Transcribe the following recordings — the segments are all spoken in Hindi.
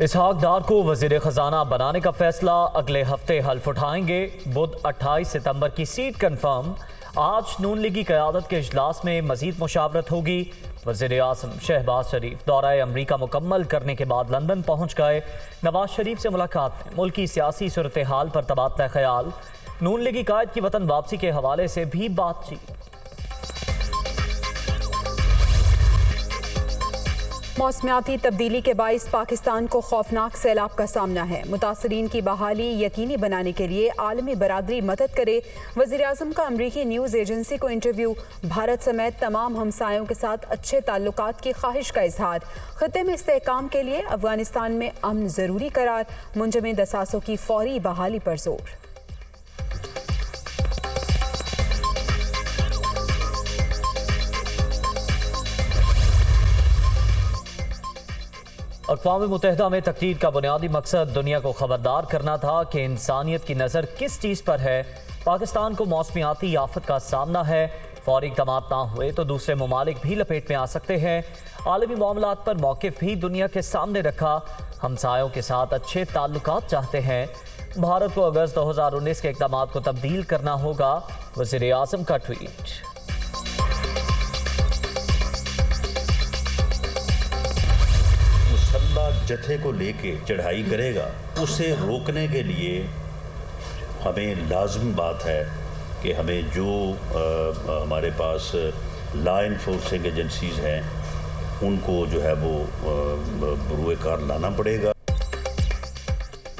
इसहाक डार को वजीर खजाना बनाने का फैसला, अगले हफ्ते हल्फ उठाएंगे। बुध 28 सितंबर की सीट कंफर्म। आज नून लीग की क़यादत के इजलास में मजीद मुशावरत होगी। वजीर आज़म शहबाज शरीफ दौरा अमरीका मुकम्मल करने के बाद लंदन पहुँच गए। नवाज शरीफ से मुलाकात में मुल्क की सियासी सूरत हाल पर तबादला ख्याल। नून लीगी कायद की वतन वापसी के हवाले से भी बातचीत। मौसमियाती तब्दीली के बाइस पाकिस्तान को खौफनाक सैलाब का सामना है। मुतासरीन की बहाली यकीनी बनाने के लिए आलमी बरादरी मदद करे। वज़ीर आज़म का अमरीकी न्यूज़ एजेंसी को इंटरव्यू। भारत समेत तमाम हमसायों के साथ अच्छे ताल्लुकात की ख्वाहिश का इजहार। खत्ते में इस्तेहकाम के लिए अफगानिस्तान में अमन ज़रूरी करार। मुंजमद असासों की फौरी बहाली पर जोर। अक़वाम मुत्तहिदा में तकरीर का बुनियादी मकसद दुनिया को खबरदार करना था कि इंसानियत की नज़र किस चीज़ पर है। पाकिस्तान को मौसमियाती आफत का सामना है। फौरी इक़दाम ना हुए तो दूसरे ममालिक भी लपेट में आ सकते हैं। आलमी मामलात पर मौक़िफ़ भी दुनिया के सामने रखा। हमसायों के साथ अच्छे ताल्लुकात चाहते हैं। भारत को अगस्त 2019 के इक़दाम को तब्दील करना होगा। वज़ीर आज़म का ट्वीट। जत्थे को लेके चढ़ाई करेगा, उसे रोकने के लिए हमें लाज़िम बात है कि हमें जो हमारे पास लॉ इन्फोर्सिंग एजेंसीज हैं उनको जो है वो बरूए कार लाना पड़ेगा।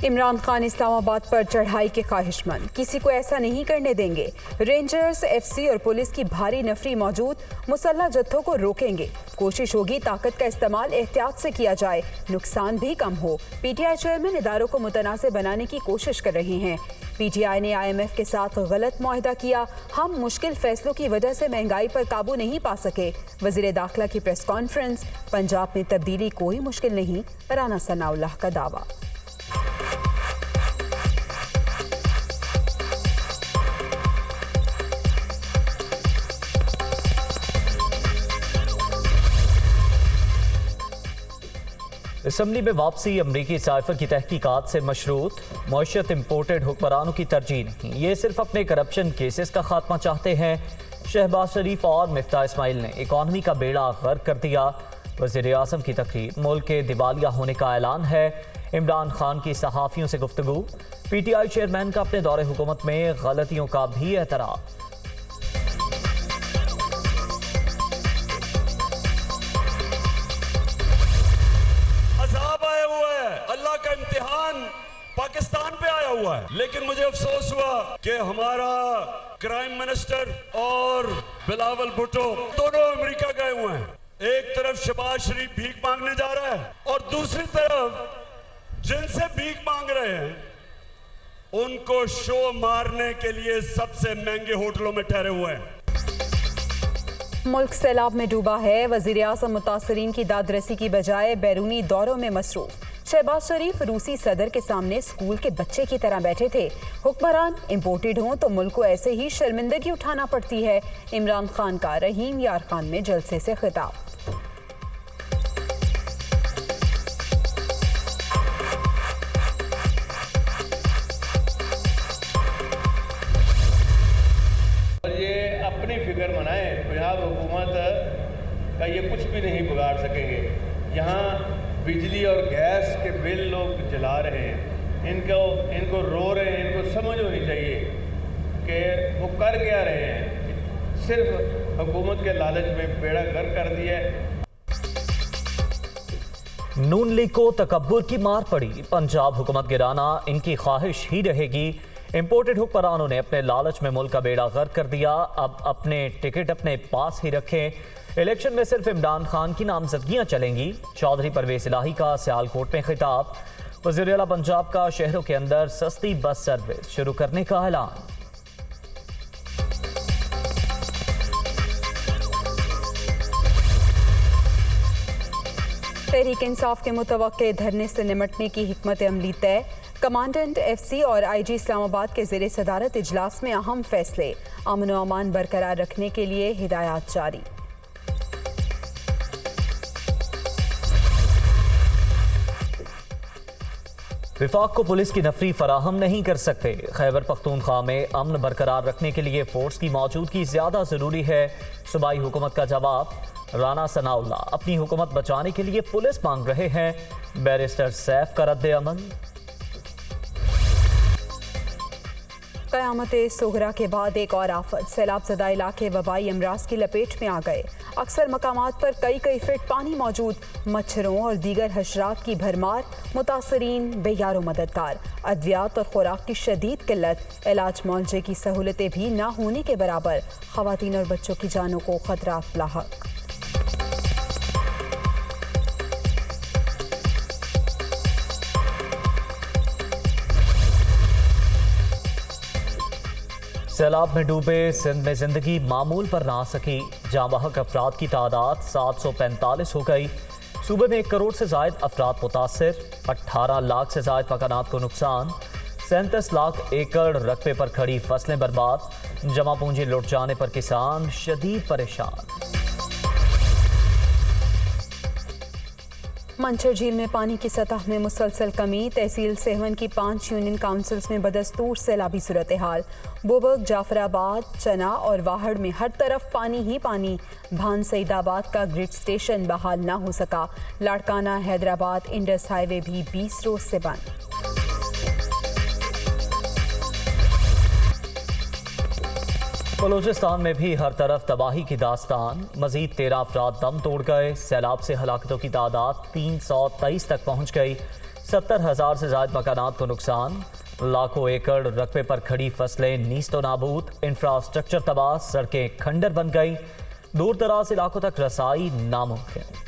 इमरान खान इस्लामाबाद पर चढ़ाई के ख्वाहिशमंद, किसी को ऐसा नहीं करने देंगे। रेंजर्स, एफसी और पुलिस की भारी नफरी मौजूद। मुसल्ह जत्थों को रोकेंगे। कोशिश होगी ताकत का इस्तेमाल एहतियात से किया जाए, नुकसान भी कम हो। पीटीआई चेयरमैन इदारों को मुतनासिब बनाने की कोशिश कर रहे हैं। पीटीआई ने IMF के साथ गलत मुआहदा किया। हम मुश्किल फैसलों की वजह से महंगाई पर काबू नहीं पा सके। वजीर दाखिला की प्रेस कॉन्फ्रेंस। पंजाब में तब्दीली कोई मुश्किल नहीं, राना सनाउल्लाह का दावा। असम्बली में वापसी, अमरीकी साइफर की तहकीकात से मशरूत। मईशत इम्पोर्टेड हुक्मरानों की तरजीह नहीं, ये सिर्फ अपने करप्शन केसेस का खात्मा चाहते हैं। शहबाज शरीफ और मिफ्ताह इस्माइल ने इकॉनमी का बेड़ा गर्क कर दिया। वज़ीर आज़म की तकरीर, मुल्क के दिवालिया होने का ऐलान है। इमरान खान की सहाफ़ियों से गुफ्तगू। पीटीआई चेयरमैन का अपने दौरे हुकूमत में गलतियों का भी एतराफ़। पाकिस्तान पे आया हुआ है, लेकिन मुझे अफसोस हुआ कि हमारा क्राइम मिनिस्टर और बिलावल भुट्टो दोनों अमेरिका गए हुए हैं। एक तरफ शहबाज शरीफ भीख मांगने जा रहा है और दूसरी तरफ जिनसे भीख मांग रहे हैं उनको शो मारने के लिए सबसे महंगे होटलों में ठहरे हुए हैं। मुल्क सैलाब में डूबा है। वजीर आज़म मुतासरीन की दादरसी की बजाय बैरूनी दौरों में मसरूफ। शहबाज शरीफ रूसी सदर के सामने स्कूल के बच्चे की तरह बैठे थे। हुक्मरान इम्पोर्टेड हों तो मुल्क को ऐसे ही शर्मिंदगी उठाना पड़ती है। इमरान खान का रहीम यार खान में जलसे से खिताब। ये अपनी फिक्र मनाए, पंजाब हुकूमत का ये कुछ भी नहीं बिगाड़ सकेंगे। यहाँ बिजली और गैस के बिल लोग जला रहे हैं, इनको रो रहे हैं। इनको समझ होनी चाहिए कि वो कर क्या रहे हैं। सिर्फ हुकूमत के लालच में बेड़ा गर्क कर दिया है। नून लीग को तकब्बुर की मार पड़ी। पंजाब हुकूमत गिराना इनकी ख्वाहिश ही रहेगी। इम्पोर्टेड हुक्मरानों ने अपने लालच में मुल्क का बेड़ा गर्क कर दिया। अब अपने टिकट अपने पास ही रखें। इलेक्शन में सिर्फ इमरान खान की नामजदगियां चलेंगी। चौधरी परवेज इलाही का सियालकोट में खिताब। वज़ीर आला पंजाब का शहरों के अंदर सस्ती बस सर्विस शुरू करने का ऐलान। तहरीक इंसाफ के मुतवक्के धरने से निमटने की हिकमत अमली तय। कमांडेंट एफसी और IG इस्लामाबाद के ज़ेरे सदारत इजलास में अहम फैसले। अमन व अमान बरकरार रखने के लिए हिदायत जारी। विफाक को पुलिस की नफरी फराहम नहीं कर सकते। खैबर पख्तूनख्वा में अमन बरकरार रखने के लिए फोर्स की मौजूदगी ज्यादा जरूरी है। सूबाई हुकूमत का जवाब। राना सनाउल्ला अपनी हुकूमत बचाने के लिए पुलिस मांग रहे हैं। बैरिस्टर सैफ का रद्द अमल। क़यामत सुगरा के बाद एक और आफत। सैलाब ज़दा इलाके वबाई अमराज की लपेट में आ गए। अक्सर मकामात पर कई फीट पानी मौजूद। मच्छरों और दीगर हशरात की भरमार। मुतासरीन बेयारो मददगार। अद्वियात और खुराक की शदीद किल्लत। इलाज मुआवजे की सहूलतें भी ना होने के बराबर। ख़वातीन और बच्चों की जानों को खतरात लाहक। सैलाब में डूबे सिंध में जिंदगी मामूल पर ना आ सकी। जाँ बहक अफराद की तादाद 745 हो गई। सूबे में 1 करोड़ से जायद अफराद मुतासिर। 18 लाख से जायद मकानात को नुकसान। 37 लाख एकड़ रकबे पर खड़ी फसलें बर्बाद। जमा पूंजी लुट जाने पर किसान शदीद परेशान। मंचर झील में पानी की सतह में मुसलसल कमी। तहसील सेहवन की 5 यूनियन काउंसिल्स में बदस्तूर सैलाबी सूरत हाल। बोबक, जाफराबाद, चना और वाहड़ में हर तरफ पानी ही पानी। भान सईदाबाद का ग्रिड स्टेशन बहाल ना हो सका। लाड़काना हैदराबाद इंडस हाईवे भी 20 रोज से बंद। बलूचिस्तान में भी हर तरफ तबाही की दास्तान। मजीद 13 अफराद दम तोड़ गए। सैलाब से हलाकतों की तादाद 323 तक पहुंच गई। 70,000 से ज्यादा मकानात को नुकसान। लाखों एकड़ रकबे पर खड़ी फसलें नीस्तो नाबूद। इंफ्रास्ट्रक्चर तबाह। सड़कें खंडर बन गई। दूर दराज इलाकों तक रसाई नामुमकिन।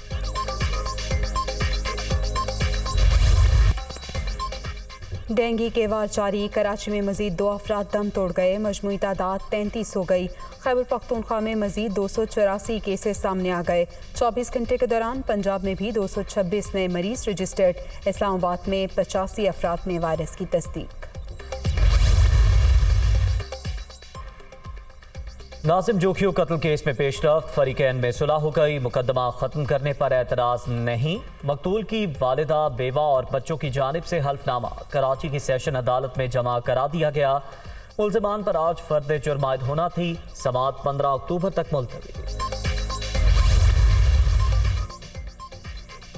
डेंगू के वार जारी। कराची में मजीद 2 अफराद दम तोड़ गए। मजमूई तादाद 33 हो गई। खैबर पख्तूनख्वा में मजीद 284 केसेस सामने आ गए। 24 घंटे के दौरान पंजाब में भी 226 नए मरीज रजिस्टर्ड। इस्लामाबाद में 85 अफराद में वायरस की तस्दीक। नाजिम जोखियो कत्ल केस में पेशरफ्त। फरीकैन में सुलह हो गई। मुकदमा खत्म करने पर एतराज नहीं। मकतूल की वालिदा, बेवा और बच्चों की जानिब से हल्फनामा कराची की सेशन अदालत में जमा करा दिया गया। मुल्जिमान पर आज फर्द जुर्म आयद होना थी। समाअत 15 अक्टूबर तक मुलतवी।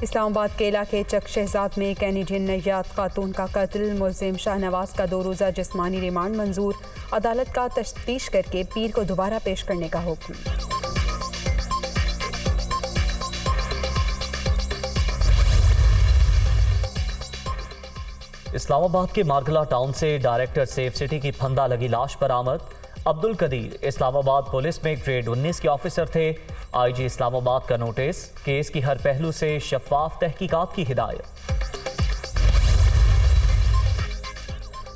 इस्लामाबाद के इलाके चक शहजाद में कैनेडियन नैयाद खातून का कत्ल। मुल्जिम शाहनवाज का 2 रोज़ा जिस्मानी रिमांड मंजूर। अदालत का तफ्तीश करके पीर को दोबारा पेश करने का हुक्म। इस्लामाबाद के मार्गला टाउन से डायरेक्टर सेफ सिटी की फंदा लगी लाश बरामद। अब्दुल कदीर इस्लामाबाद पुलिस में ग्रेड 19 के ऑफिसर थे। आईजी इस्लामाबाद का नोटिस। केस की हर पहलू से शफाफ तहकीकात की हिदायत।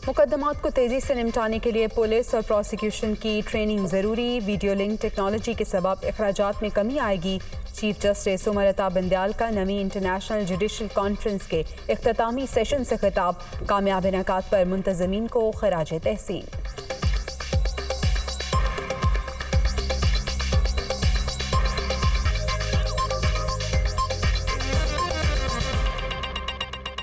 मुकदमात को तेजी से निपटाने के लिए पुलिस और प्रोसिक्यूशन की ट्रेनिंग जरूरी। वीडियो लिंक टेक्नोलॉजी के सबब अखराजात में कमी आएगी। चीफ जस्टिस उमर अता बंदयाल का नवी इंटरनेशनल जुडिशल कॉन्फ्रेंस के इख्तितामी सेशन से खिताब। कामयाब इनेकात पर मुंतजमीन को खराज तहसीन।